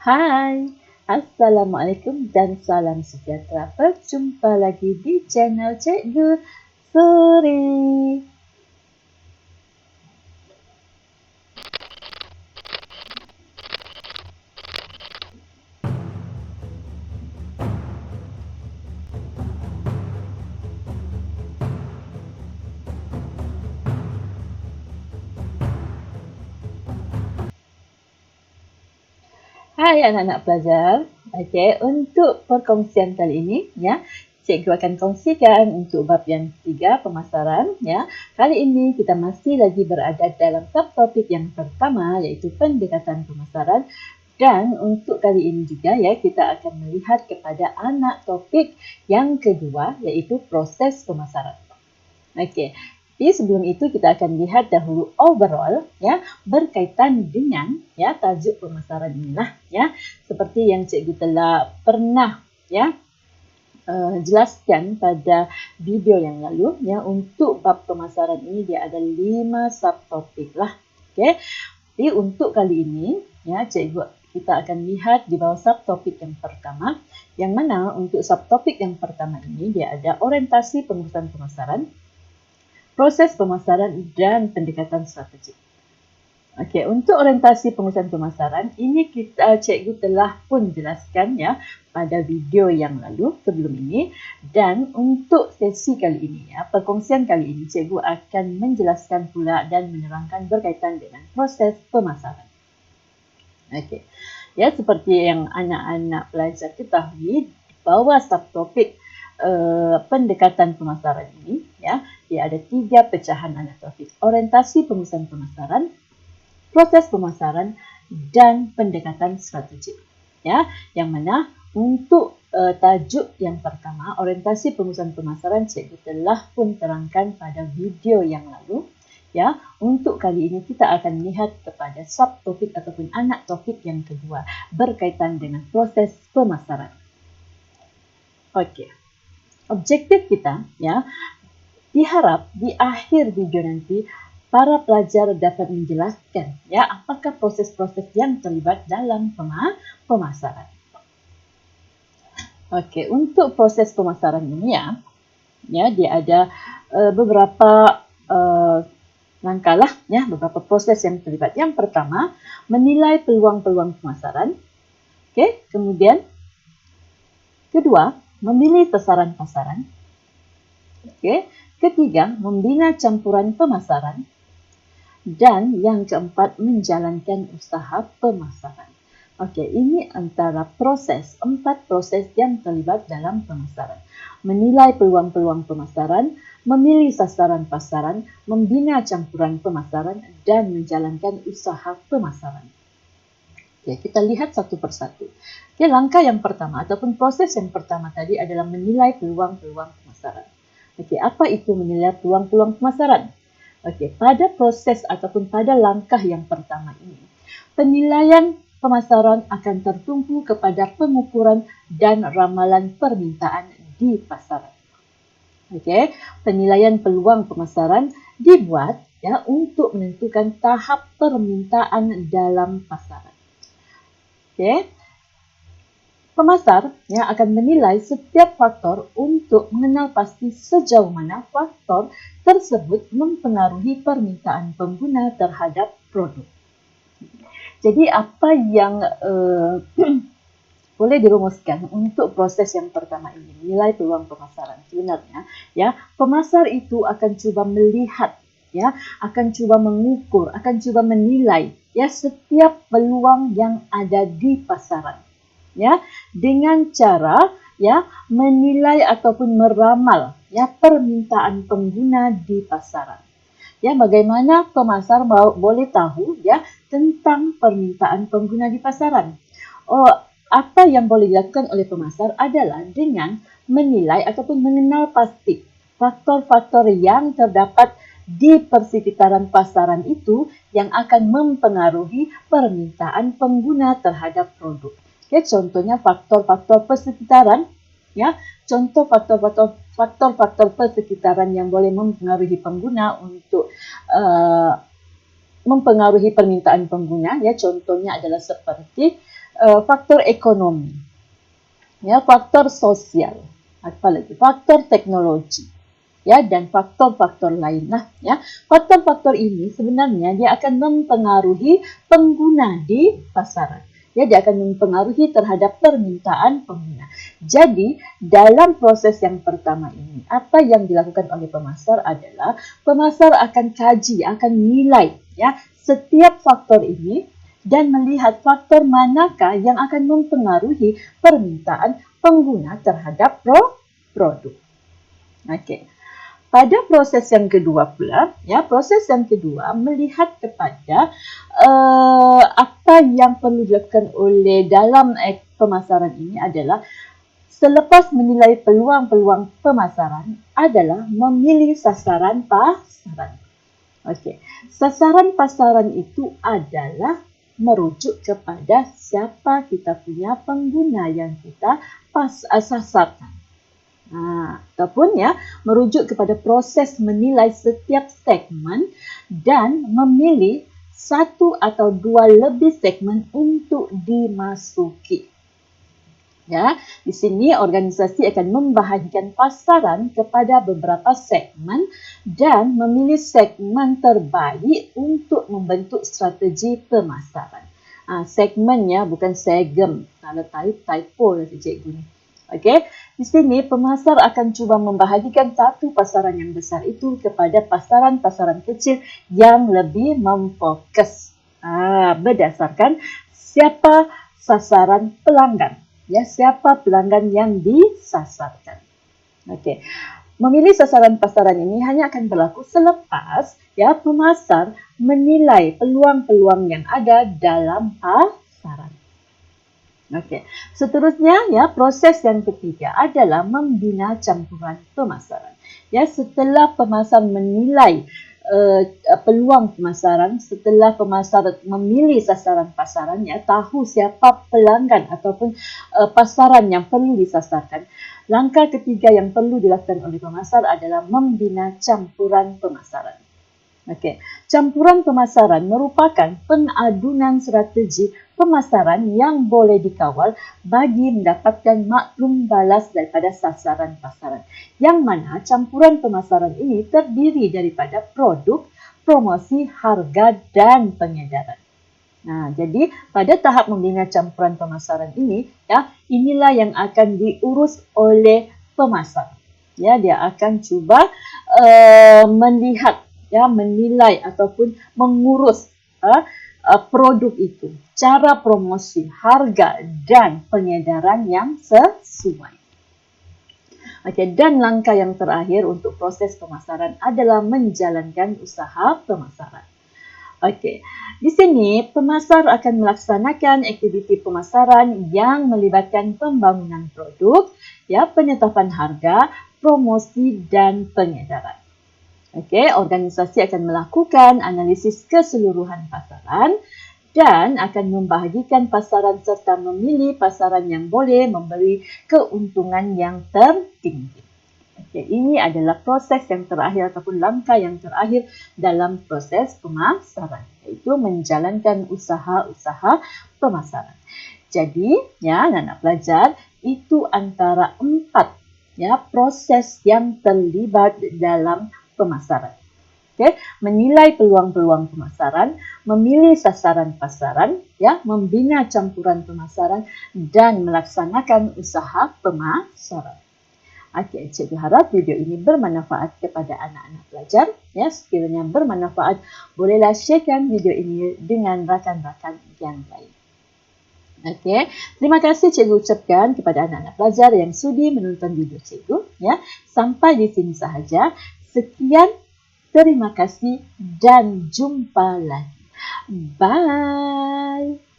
Hai, Assalamualaikum dan salam sejahtera. Berjumpa lagi di channel Cikgu Suri. Hai anak-anak pelajar. Okey, untuk perkongsian kali ini ya, cikgu akan kongsikan untuk bab yang 3 pemasaran ya. Kali ini kita masih lagi berada dalam subtopik yang pertama iaitu pendekatan pemasaran, dan untuk kali ini juga ya kita akan melihat kepada anak topik yang kedua iaitu proses pemasaran. Okey. Jadi sebelum itu kita akan lihat dahulu overall ya berkaitan dengan ya tajuk pemasaran inilah ya, seperti yang cikgu telah pernah ya jelaskan pada video yang lalu ya. Untuk bab pemasaran ini dia ada 5 subtopik lah. Okey. Jadi untuk kali ini ya kita akan lihat di bawah subtopik yang pertama, yang mana untuk subtopik yang pertama ini dia ada orientasi pengurusan pemasaran, proses pemasaran dan pendekatan strategik. Okey, untuk orientasi pengurusan pemasaran ini cikgu telah pun jelaskan ya pada video yang lalu sebelum ini, dan untuk sesi kali ini ya, perkongsian kali ini cikgu akan menjelaskan pula dan menerangkan berkaitan dengan proses pemasaran. Okey. Ya, seperti yang anak-anak pelajar ketahui, di bawah subtopik pendekatan pemasaran ini ya, dia ada 3 pecahan anak topik: orientasi pengurusan pemasaran, proses pemasaran dan pendekatan strategik. Ya, yang mana untuk tajuk yang pertama, orientasi pengurusan pemasaran, cikgu telah pun terangkan pada video yang lalu. Ya, untuk kali ini kita akan lihat kepada subtopik ataupun anak topik yang kedua berkaitan dengan proses pemasaran. Okey. Objektif kita ya, diharap di akhir video nanti para pelajar dapat menjelaskan ya apakah proses-proses yang terlibat dalam pemasaran. Okey, untuk proses pemasaran ini ya dia ada beberapa langkah lah ya, beberapa proses yang terlibat. Yang pertama, menilai peluang-peluang pemasaran. Okey, kemudian kedua, memilih sasaran pasaran. Okey, ketiga, membina campuran pemasaran. Dan yang keempat, menjalankan usaha pemasaran. Okey, ini antara 4 proses yang terlibat dalam pemasaran. Menilai peluang-peluang pemasaran, memilih sasaran pasaran, membina campuran pemasaran, dan menjalankan usaha pemasaran. Okey, kita lihat satu persatu. Okey, langkah yang pertama ataupun proses yang pertama tadi adalah menilai peluang-peluang pemasaran. Okey, apa itu menilai peluang-peluang pemasaran? Okey, pada proses ataupun pada langkah yang pertama ini, penilaian pemasaran akan tertumpu kepada pengukuran dan ramalan permintaan di pasaran. Okey, penilaian peluang pemasaran dibuat ya untuk menentukan tahap permintaan dalam pasaran. Okey. Pemasar ya akan menilai setiap faktor untuk mengenal pasti sejauh mana faktor tersebut mempengaruhi permintaan pengguna terhadap produk. Jadi apa yang boleh dirumuskan untuk proses yang pertama ini, menilai peluang pemasaran? Sebenarnya ya, pemasar itu akan cuba melihat ya, akan cuba mengukur, akan cuba menilai ya setiap peluang yang ada di pasaran. Ya, dengan cara ya menilai ataupun meramal ya permintaan pengguna di pasaran. Ya, bagaimana pemasar boleh tahu ya tentang permintaan pengguna di pasaran? Oh, apa yang boleh dilakukan oleh pemasar adalah dengan menilai ataupun mengenal pasti faktor-faktor yang terdapat di persekitaran pasaran itu yang akan mempengaruhi permintaan pengguna terhadap produk. Okay, contohnya faktor-faktor persekitaran ya, contoh faktor-faktor persekitaran yang boleh mempengaruhi pengguna untuk mempengaruhi permintaan pengguna ya, contohnya adalah seperti faktor ekonomi, ya, faktor sosial, apa lagi? Faktor teknologi, ya, dan faktor-faktor lain lah, ya. Faktor-faktor ini sebenarnya dia akan mempengaruhi pengguna di pasaran. Ya, dia akan mempengaruhi terhadap permintaan pengguna. Jadi, dalam proses yang pertama ini, apa yang dilakukan oleh pemasar adalah pemasar akan kaji, akan nilai, ya, setiap faktor ini dan melihat faktor manakah yang akan mempengaruhi permintaan pengguna terhadap produk. Okey. Pada proses yang kedua pula, ya, proses yang kedua melihat kepada apa yang perlu dilakukan oleh dalam pemasaran ini adalah selepas menilai peluang-peluang pemasaran adalah memilih sasaran pasaran. Okey. Sasaran pasaran itu adalah merujuk kepada siapa kita punya pengguna yang kita sasarkan. Ataupun, ya, merujuk kepada proses menilai setiap segmen dan memilih satu atau dua lebih segmen untuk dimasuki. Ya, di sini organisasi akan membahagikan pasaran kepada beberapa segmen dan memilih segmen terbaik untuk membentuk strategi pemasaran. Segmennya bukan segem. Kalau typo lah cikgu ni. Okey, di sini pemasar akan cuba membahagikan satu pasaran yang besar itu kepada pasaran-pasaran kecil yang lebih memfokus. Berdasarkan siapa sasaran pelanggan, ya, siapa pelanggan yang disasarkan. Okey. Memilih sasaran pasaran ini hanya akan berlaku selepas, ya, pemasar menilai peluang-peluang yang ada dalam pasaran. Okey. Seterusnya, ya, proses yang ketiga adalah membina campuran pemasaran. Ya, setelah pemasar menilai peluang pemasaran, setelah pemasar memilih sasaran pasarannya, tahu siapa pelanggan ataupun pasaran yang perlu disasarkan, langkah ketiga yang perlu dilakukan oleh pemasar adalah membina campuran pemasaran. Okey, campuran pemasaran merupakan pengadunan strategi pemasaran yang boleh dikawal bagi mendapatkan maklum balas daripada sasaran pasaran. Yang mana campuran pemasaran ini terdiri daripada produk, promosi, harga dan pengedaran. Jadi pada tahap membina campuran pemasaran ini, ya, inilah yang akan diurus oleh pemasar. Ya, dia akan cuba melihat, ya, menilai ataupun mengurus produk itu, cara promosi, harga dan pengedaran yang sesuai. Okey, dan langkah yang terakhir untuk proses pemasaran adalah menjalankan usaha pemasaran. Okey, di sini pemasar akan melaksanakan aktiviti pemasaran yang melibatkan pembangunan produk, ya, penetapan harga, promosi dan pengedaran. Okey, organisasi akan melakukan analisis keseluruhan pasaran dan akan membahagikan pasaran serta memilih pasaran yang boleh memberi keuntungan yang tertinggi. Okey, ini adalah proses yang terakhir ataupun langkah yang terakhir dalam proses pemasaran, iaitu menjalankan usaha-usaha pemasaran. Jadi, ya, anak-anak pelajar, itu antara 4, ya, proses yang terlibat dalam pemasaran. Okay. Menilai peluang-peluang pemasaran, memilih sasaran pasaran, ya, membina campuran pemasaran dan melaksanakan usaha pemasaran. Okey, cikgu harap video ini bermanfaat kepada anak-anak pelajar. Ya, sekiranya bermanfaat, bolehlah sharekan video ini dengan rakan-rakan yang lain. Okey, terima kasih cikgu ucapkan kepada anak-anak pelajar yang sudi menonton video cikgu. Ya, sampai di sini sahaja. Sekian, terima kasih dan jumpa lagi. Bye.